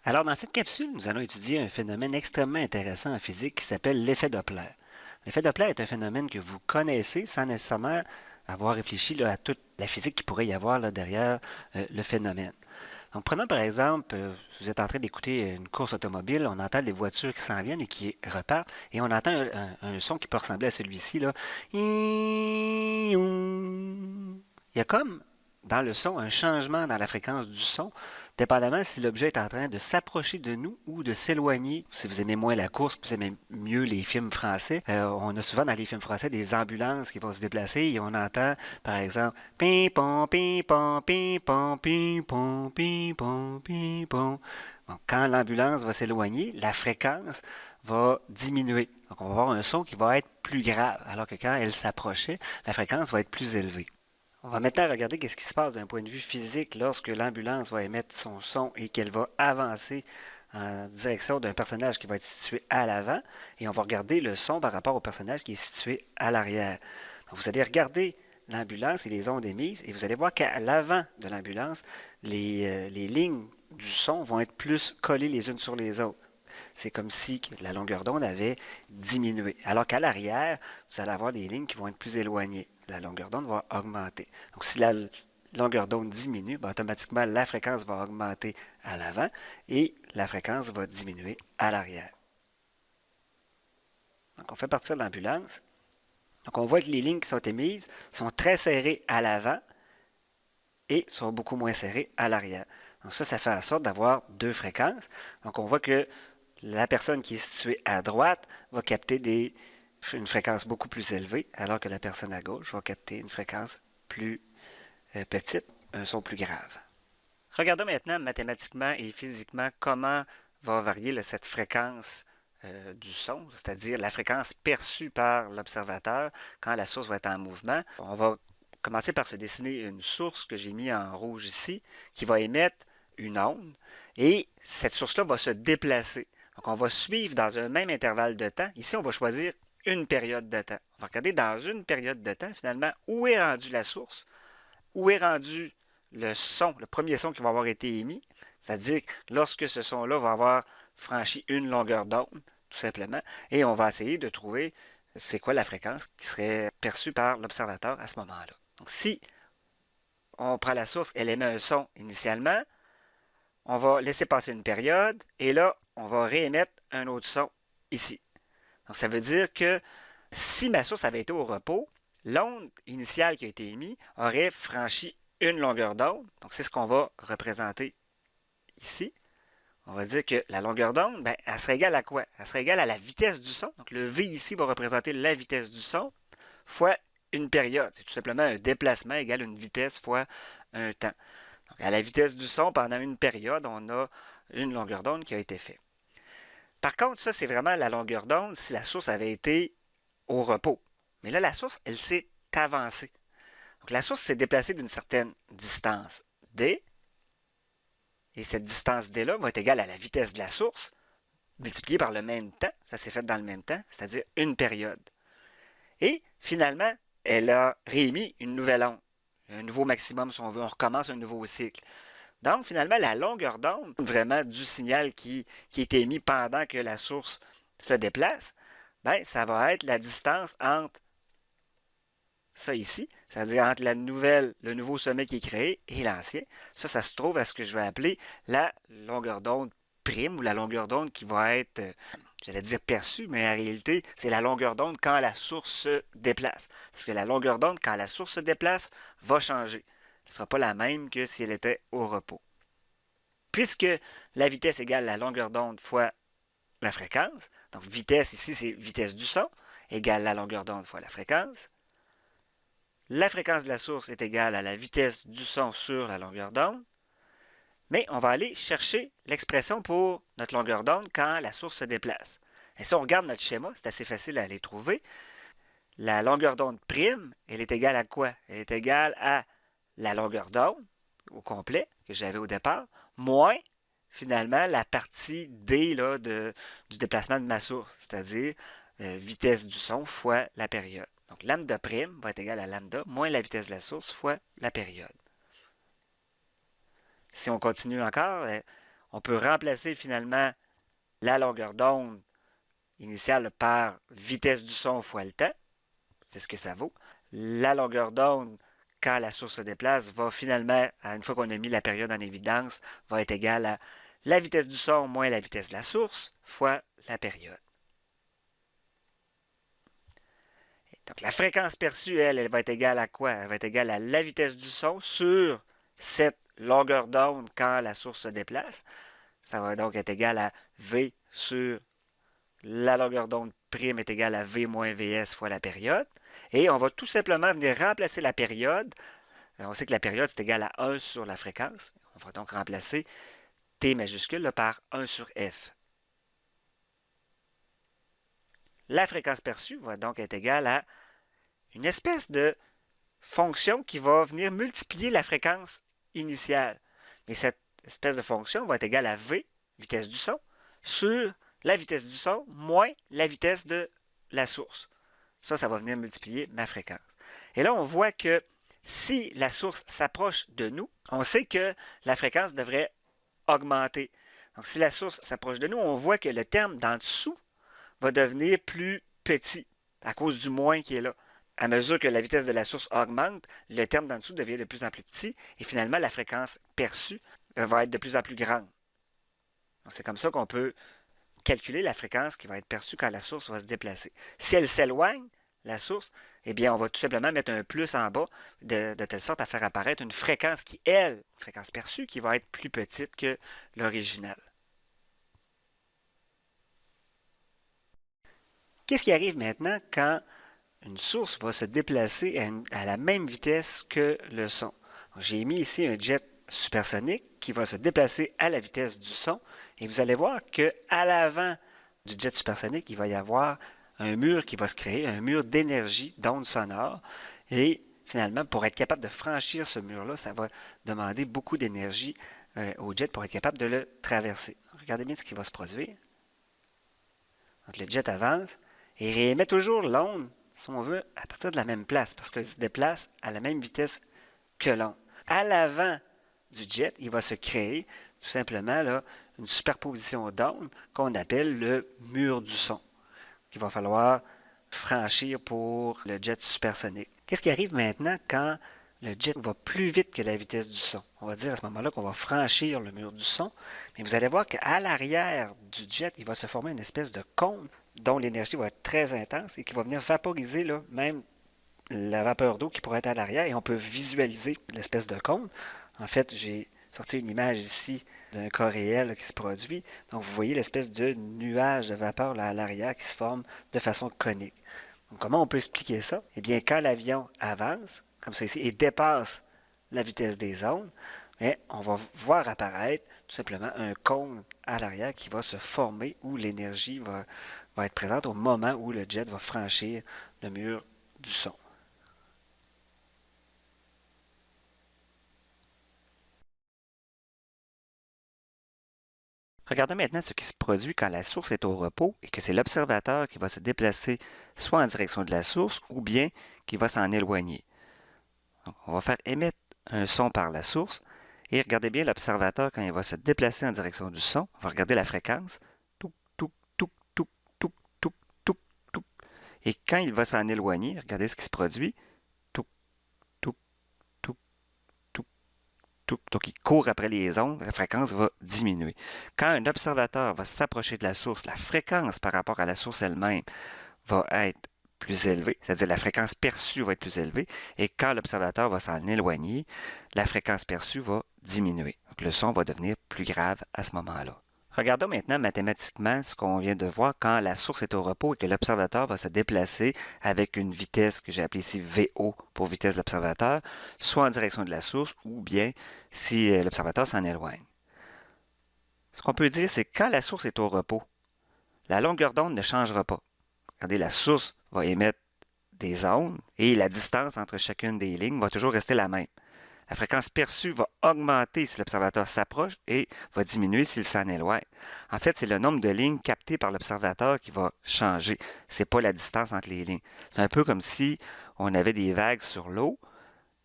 Alors, dans cette capsule, nous allons étudier un phénomène extrêmement intéressant en physique qui s'appelle l'effet Doppler. L'effet Doppler est un phénomène que vous connaissez sans nécessairement avoir réfléchi là, à toute la physique qu'il pourrait y avoir là, derrière le phénomène. Donc, prenons par exemple, vous êtes en train d'écouter une course automobile, on entend des voitures qui s'en viennent et qui repartent, et on entend un son qui peut ressembler à celui-ci, là. Il y a comme dans le son un changement dans la fréquence du son, dépendamment si l'objet est en train de s'approcher de nous ou de s'éloigner. Si vous aimez moins la course, vous aimez mieux les films français, on a souvent dans les films français des ambulances qui vont se déplacer et on entend, par exemple, ping-pong, ping-pong, ping-pong, ping-pong, ping-pong, ping-pong. Donc, quand l'ambulance va s'éloigner, la fréquence va diminuer. Donc, on va avoir un son qui va être plus grave, alors que quand elle s'approchait, la fréquence va être plus élevée. On va maintenant regarder ce qui se passe d'un point de vue physique lorsque l'ambulance va émettre son son et qu'elle va avancer en direction d'un personnage qui va être situé à l'avant. Et on va regarder le son par rapport au personnage qui est situé à l'arrière. Donc vous allez regarder l'ambulance et les ondes émises et vous allez voir qu'à l'avant de l'ambulance, les lignes du son vont être plus collées les unes sur les autres. C'est comme si la longueur d'onde avait diminué. Alors qu'à l'arrière, vous allez avoir des lignes qui vont être plus éloignées. La longueur d'onde va augmenter. Donc si la longueur d'onde diminue, ben, automatiquement la fréquence va augmenter à l'avant et la fréquence va diminuer à l'arrière. Donc on fait partir de l'ambulance. Donc on voit que les lignes qui sont émises sont très serrées à l'avant et sont beaucoup moins serrées à l'arrière. Donc ça fait en sorte d'avoir deux fréquences. Donc on voit que la personne qui est située à droite va capter une fréquence beaucoup plus élevée, alors que la personne à gauche va capter une fréquence plus petite, un son plus grave. Regardons maintenant mathématiquement et physiquement comment va varier cette fréquence du son, c'est-à-dire la fréquence perçue par l'observateur quand la source va être en mouvement. On va commencer par se dessiner une source que j'ai mis en rouge ici, qui va émettre une onde, et cette source-là va se déplacer. Donc, on va suivre dans un même intervalle de temps. Ici, on va choisir une période de temps. On va regarder dans une période de temps, finalement, où est rendue la source, où est rendu le son, le premier son qui va avoir été émis, c'est-à-dire lorsque ce son-là va avoir franchi une longueur d'onde, tout simplement, et on va essayer de trouver c'est quoi la fréquence qui serait perçue par l'observateur à ce moment-là. Donc, si on prend la source, elle émet un son initialement, on va laisser passer une période, et là, on va réémettre un autre son ici. Donc, ça veut dire que si ma source avait été au repos, l'onde initiale qui a été émise aurait franchi une longueur d'onde. Donc, c'est ce qu'on va représenter ici. On va dire que la longueur d'onde, ben, elle serait égale à quoi? Elle serait égale à la vitesse du son. Donc, le V ici va représenter la vitesse du son fois une période. C'est tout simplement un déplacement égale une vitesse fois un temps. Donc, à la vitesse du son, pendant une période, on a une longueur d'onde qui a été faite. Par contre, ça, c'est vraiment la longueur d'onde si la source avait été au repos. Mais là, la source, elle s'est avancée. Donc, la source s'est déplacée d'une certaine distance d, et cette distance d-là va être égale à la vitesse de la source multipliée par le même temps. Ça s'est fait dans le même temps, c'est-à-dire une période. Et finalement, elle a réémis une nouvelle onde, un nouveau maximum si on veut. On recommence un nouveau cycle. Donc, finalement, la longueur d'onde, vraiment du signal qui est émis pendant que la source se déplace, ben, ça va être la distance entre ça ici, c'est-à-dire entre le nouveau sommet qui est créé et l'ancien. Ça se trouve à ce que je vais appeler la longueur d'onde prime ou la longueur d'onde qui va être, j'allais dire perçue, mais en réalité, c'est la longueur d'onde quand la source se déplace. Parce que la longueur d'onde quand la source se déplace va changer. Ce ne sera pas la même que si elle était au repos. Puisque la vitesse égale la longueur d'onde fois la fréquence, donc vitesse ici, c'est vitesse du son, égale la longueur d'onde fois la fréquence. La fréquence de la source est égale à la vitesse du son sur la longueur d'onde. Mais on va aller chercher l'expression pour notre longueur d'onde quand la source se déplace. Et si on regarde notre schéma, c'est assez facile à aller trouver. La longueur d'onde prime, elle est égale à quoi? Elle est égale à la longueur d'onde au complet que j'avais au départ, moins finalement la partie d là, du déplacement de ma source, c'est-à-dire vitesse du son fois la période. Donc lambda prime va être égal à lambda moins la vitesse de la source fois la période. Si on continue encore, On peut remplacer finalement la longueur d'onde initiale par vitesse du son fois le temps. C'est ce que ça vaut. La longueur d'onde, quand la source se déplace, va finalement, une fois qu'on a mis la période en évidence, va être égale à la vitesse du son moins la vitesse de la source fois la période. Donc la fréquence perçue, elle va être égale à quoi? Elle va être égale à la vitesse du son sur cette longueur d'onde quand la source se déplace. Ça va donc être égal à V sur la longueur d'onde prime est égale à V moins Vs fois la période. Et on va tout simplement venir remplacer la période. On sait que la période, c'est égal à 1 sur la fréquence. On va donc remplacer T majuscule là, par 1 sur F. La fréquence perçue va donc être égale à une espèce de fonction qui va venir multiplier la fréquence initiale. Mais cette espèce de fonction va être égale à V, vitesse du son, sur la vitesse du son moins la vitesse de la source. Ça va venir multiplier ma fréquence. Et là, on voit que si la source s'approche de nous, on sait que la fréquence devrait augmenter. Donc, si la source s'approche de nous, on voit que le terme d'en dessous va devenir plus petit à cause du moins qui est là. À mesure que la vitesse de la source augmente, le terme d'en dessous devient de plus en plus petit et finalement, la fréquence perçue va être de plus en plus grande. C'est comme ça qu'on peut calculer la fréquence qui va être perçue quand la source va se déplacer. Si elle s'éloigne, la source, eh bien, on va tout simplement mettre un plus en bas de telle sorte à faire apparaître une fréquence qui, elle, fréquence perçue, qui va être plus petite que l'original. Qu'est-ce qui arrive maintenant quand une source va se déplacer à la même vitesse que le son? J'ai mis ici un jet supersonique qui va se déplacer à la vitesse du son. Et vous allez voir qu'à l'avant du jet supersonique, il va y avoir un mur qui va se créer, un mur d'énergie, d'ondes sonores. Et finalement, pour être capable de franchir ce mur-là, ça va demander beaucoup d'énergie au jet pour être capable de le traverser. Regardez bien ce qui va se produire. Donc, le jet avance et il réémet toujours l'onde, si on veut, à partir de la même place, parce qu'il se déplace à la même vitesse que l'onde. À l'avant du jet, il va se créer tout simplement là, une superposition d'ondes qu'on appelle le mur du son, qu'il va falloir franchir pour le jet supersonique. Qu'est-ce qui arrive maintenant quand le jet va plus vite que la vitesse du son? On va dire à ce moment-là qu'on va franchir le mur du son, mais vous allez voir qu'à l'arrière du jet, il va se former une espèce de cône dont l'énergie va être très intense et qui va venir vaporiser là, même la vapeur d'eau qui pourrait être à l'arrière, et on peut visualiser l'espèce de cône. En fait, j'ai sorti une image ici d'un cas réel là, qui se produit. Donc, vous voyez l'espèce de nuage de vapeur là, à l'arrière qui se forme de façon conique. Donc, comment on peut expliquer ça? Eh bien, quand l'avion avance, comme ça ici, et dépasse la vitesse des ondes, mais on va voir apparaître tout simplement un cône à l'arrière qui va se former où l'énergie va être présente au moment où le jet va franchir le mur du son. Regardons maintenant ce qui se produit quand la source est au repos et que c'est l'observateur qui va se déplacer soit en direction de la source ou bien qui va s'en éloigner. Donc, on va faire émettre un son par la source et regardez bien l'observateur quand il va se déplacer en direction du son. On va regarder la fréquence. Touc, touc, touc, touc, touc, touc, touc, touc. Et quand il va s'en éloigner, regardez ce qui se produit. Touc, touc, touc, touc, touc. Donc, il court après les ondes, la fréquence va diminuer. Quand un observateur va s'approcher de la source, la fréquence par rapport à la source elle-même va être plus élevée, c'est-à-dire la fréquence perçue va être plus élevée, et quand l'observateur va s'en éloigner, la fréquence perçue va diminuer. Donc, le son va devenir plus grave à ce moment-là. Regardons maintenant mathématiquement ce qu'on vient de voir quand la source est au repos et que l'observateur va se déplacer avec une vitesse que j'ai appelée ici VO pour vitesse de l'observateur, soit en direction de la source ou bien si l'observateur s'en éloigne. Ce qu'on peut dire, c'est que quand la source est au repos, la longueur d'onde ne changera pas. Regardez, la source va émettre des ondes et la distance entre chacune des lignes va toujours rester la même. La fréquence perçue va augmenter si l'observateur s'approche et va diminuer s'il s'en éloigne. En fait, c'est le nombre de lignes captées par l'observateur qui va changer. Ce n'est pas la distance entre les lignes. C'est un peu comme si on avait des vagues sur l'eau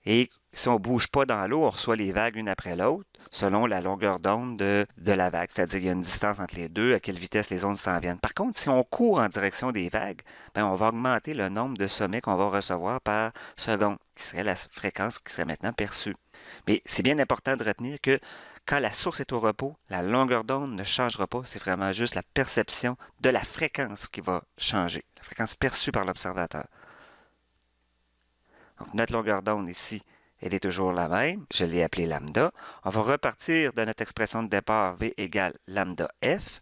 et si on ne bouge pas dans l'eau, on reçoit les vagues une après l'autre, selon la longueur d'onde de la vague. C'est-à-dire, il y a une distance entre les deux, à quelle vitesse les ondes s'en viennent. Par contre, si on court en direction des vagues, ben, on va augmenter le nombre de sommets qu'on va recevoir par seconde, qui serait la fréquence qui serait maintenant perçue. Mais c'est bien important de retenir que quand la source est au repos, la longueur d'onde ne changera pas. C'est vraiment juste la perception de la fréquence qui va changer, la fréquence perçue par l'observateur. Donc, notre longueur d'onde ici, elle est toujours la même. Je l'ai appelée lambda. On va repartir de notre expression de départ V égale lambda F.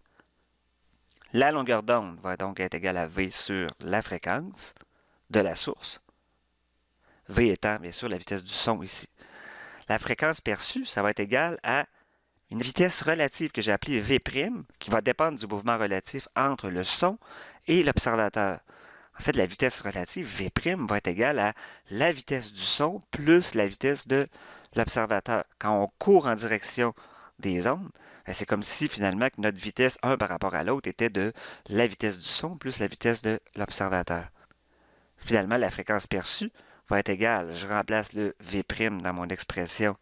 La longueur d'onde va donc être égale à V sur la fréquence de la source. V étant bien sûr la vitesse du son ici. La fréquence perçue, ça va être égal à une vitesse relative que j'ai appelée V', qui va dépendre du mouvement relatif entre le son et l'observateur. En fait, la vitesse relative, V' va être égale à la vitesse du son plus la vitesse de l'observateur. Quand on court en direction des ondes, c'est comme si finalement que notre vitesse, un par rapport à l'autre, était de la vitesse du son plus la vitesse de l'observateur. Finalement, la fréquence perçue va être égale, je remplace le V' dans mon expression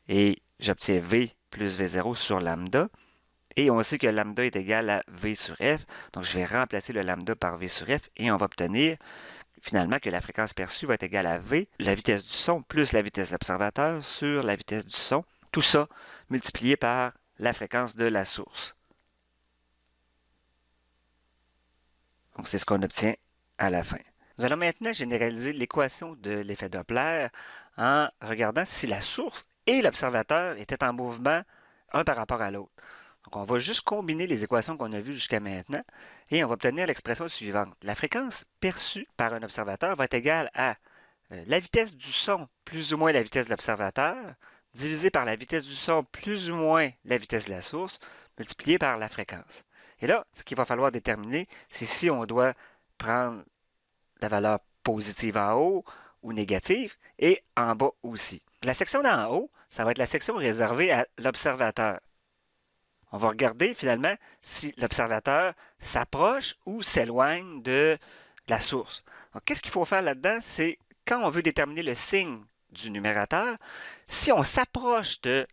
et j'obtiens V plus V0 sur lambda. Et on sait que lambda est égal à V sur F, donc je vais remplacer le lambda par V sur F et on va obtenir finalement que la fréquence perçue va être égale à V, la vitesse du son plus la vitesse de l'observateur sur la vitesse du son. Tout ça multiplié par la fréquence de la source. Donc c'est ce qu'on obtient à la fin. Nous allons maintenant généraliser l'équation de l'effet Doppler en regardant si la source et l'observateur étaient en mouvement un par rapport à l'autre. Donc, on va juste combiner les équations qu'on a vues jusqu'à maintenant et on va obtenir l'expression suivante. La fréquence perçue par un observateur va être égale à la vitesse du son plus ou moins la vitesse de l'observateur divisé par la vitesse du son plus ou moins la vitesse de la source multiplié par la fréquence. Et là, ce qu'il va falloir déterminer, c'est si on doit prendre la valeur positive en haut ou négative et en bas aussi. La section d'en haut, ça va être la section réservée à l'observateur. On va regarder finalement si l'observateur s'approche ou s'éloigne de la source. Donc, qu'est-ce qu'il faut faire là-dedans? C'est quand on veut déterminer le signe du numérateur, si on s'approche de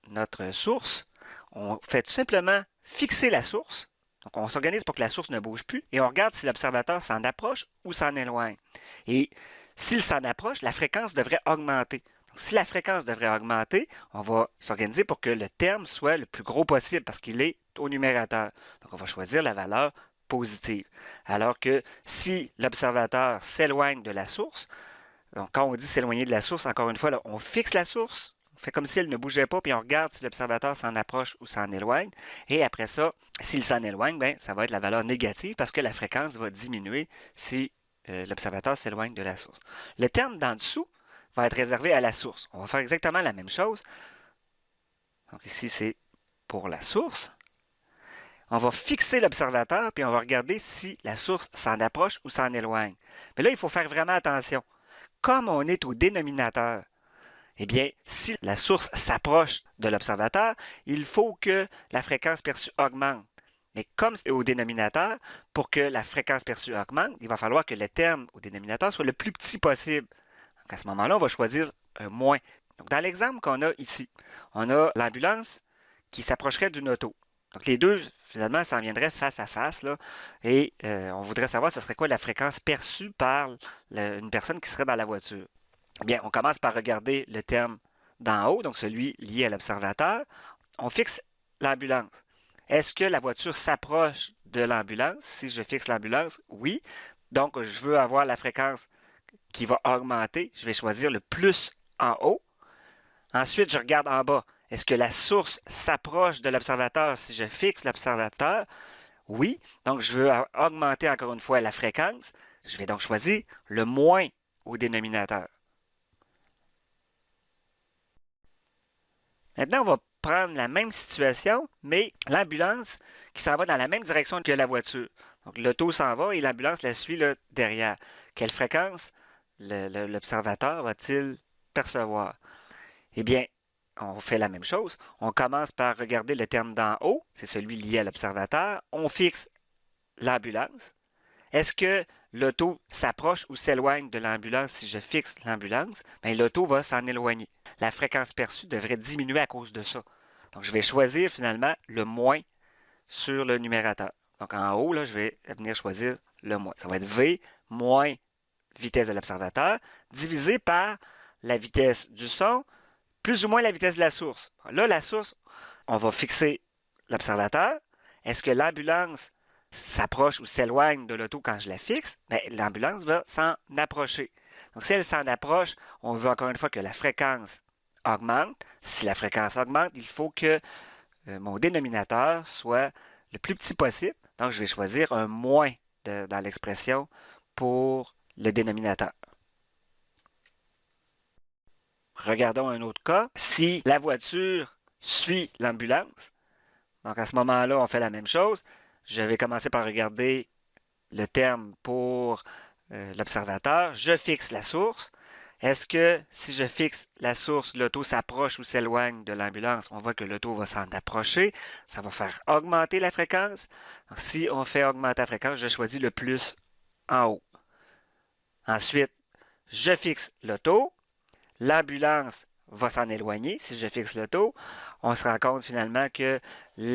notre source, on fait tout simplement fixer la source. Donc, on s'organise pour que la source ne bouge plus et on regarde si l'observateur s'en approche ou s'en éloigne. Et s'il s'en approche, la fréquence devrait augmenter. Donc, si la fréquence devrait augmenter, on va s'organiser pour que le terme soit le plus gros possible parce qu'il est au numérateur. Donc, on va choisir la valeur positive. Alors que si l'observateur s'éloigne de la source, donc quand on dit s'éloigner de la source, encore une fois, là, on fixe la source, on fait comme si elle ne bougeait pas, puis on regarde si l'observateur s'en approche ou s'en éloigne. Et après ça, s'il s'en éloigne, bien, ça va être la valeur négative parce que la fréquence va diminuer si l'observateur s'éloigne de la source. Le terme d'en dessous va être réservé à la source. On va faire exactement la même chose. Donc ici, c'est pour la source. On va fixer l'observateur, puis on va regarder si la source s'en approche ou s'en éloigne. Mais là, il faut faire vraiment attention. Comme on est au dénominateur, eh bien, si la source s'approche de l'observateur, il faut que la fréquence perçue augmente. Mais comme c'est au dénominateur, pour que la fréquence perçue augmente, il va falloir que le terme au dénominateur soit le plus petit possible. Donc à ce moment-là, on va choisir un moins. Donc dans l'exemple qu'on a ici, on a l'ambulance qui s'approcherait d'une auto. Donc les deux, finalement, s'en viendraient face à face, là, et on voudrait savoir ce serait quoi la fréquence perçue par une personne qui serait dans la voiture. Eh bien, on commence par regarder le terme d'en haut, donc celui lié à l'observateur. On fixe l'ambulance. Est-ce que la voiture s'approche de l'ambulance? Si je fixe l'ambulance, oui. Donc, je veux avoir la fréquence qui va augmenter. Je vais choisir le plus en haut. Ensuite, je regarde en bas. Est-ce que la source s'approche de l'observateur si je fixe l'observateur? Oui. Donc, je veux augmenter encore une fois la fréquence. Je vais donc choisir le moins au dénominateur. Maintenant, on va prendre la même situation, mais l'ambulance qui s'en va dans la même direction que la voiture. Donc, l'auto s'en va et l'ambulance la suit là, derrière. Quelle fréquence l'observateur va-t-il percevoir? Eh bien, on fait la même chose. On commence par regarder le terme d'en haut, c'est celui lié à l'observateur. On fixe l'ambulance. Est-ce que l'auto s'approche ou s'éloigne de l'ambulance, si je fixe l'ambulance, bien, l'auto va s'en éloigner. La fréquence perçue devrait diminuer à cause de ça. Donc, je vais choisir finalement le moins sur le numérateur. Donc, en haut, là, je vais venir choisir le moins. Ça va être V moins vitesse de l'observateur divisé par la vitesse du son, plus ou moins la vitesse de la source. Là, la source, on va fixer l'observateur. Est-ce que l'ambulance s'approche ou s'éloigne de l'auto quand je la fixe? Bien, l'ambulance va s'en approcher. Donc, si elle s'en approche, on veut encore une fois que la fréquence augmente. Si la fréquence augmente, il faut que mon dénominateur soit le plus petit possible. Donc, je vais choisir un moins dans l'expression pour le dénominateur. Regardons un autre cas. Si la voiture suit l'ambulance, donc à ce moment-là, on fait la même chose. Je vais commencer par regarder le terme pour l'observateur. Je fixe la source. Est-ce que si je fixe la source, l'auto s'approche ou s'éloigne de l'ambulance? On voit que l'auto va s'en approcher. Ça va faire augmenter la fréquence. Donc, si on fait augmenter la fréquence, je choisis le plus en haut. Ensuite, je fixe l'auto. L'ambulance va s'en éloigner. Si je fixe l'auto, on se rend compte finalement que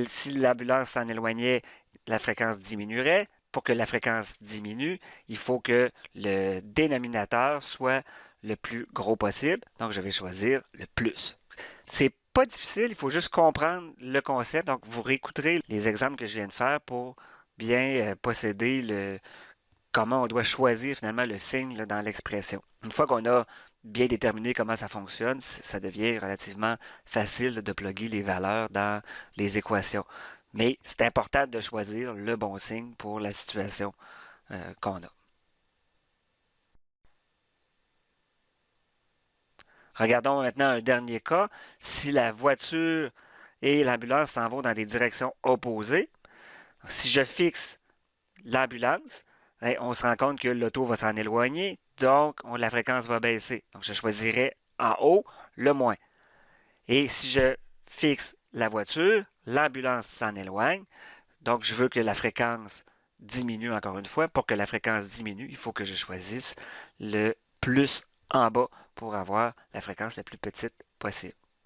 si l'ambulance s'en éloignait, la fréquence diminuerait. Pour que la fréquence diminue, il faut que le dénominateur soit le plus gros possible. Donc, je vais choisir le plus. C'est pas difficile, il faut juste comprendre le concept. Donc, vous réécouterez les exemples que je viens de faire pour bien posséder comment on doit choisir finalement le signe là, dans l'expression. Une fois qu'on a bien déterminé comment ça fonctionne, ça devient relativement facile de plugger les valeurs dans les équations. Mais c'est important de choisir le bon signe pour la situation qu'on a. Regardons maintenant un dernier cas. Si la voiture et l'ambulance s'en vont dans des directions opposées, si je fixe l'ambulance, on se rend compte que l'auto va s'en éloigner, donc la fréquence va baisser. Donc je choisirai en haut le moins. Et si je fixe la voiture, l'ambulance s'en éloigne, donc je veux que la fréquence diminue encore une fois. Pour que la fréquence diminue, il faut que je choisisse le plus en bas pour avoir la fréquence la plus petite possible.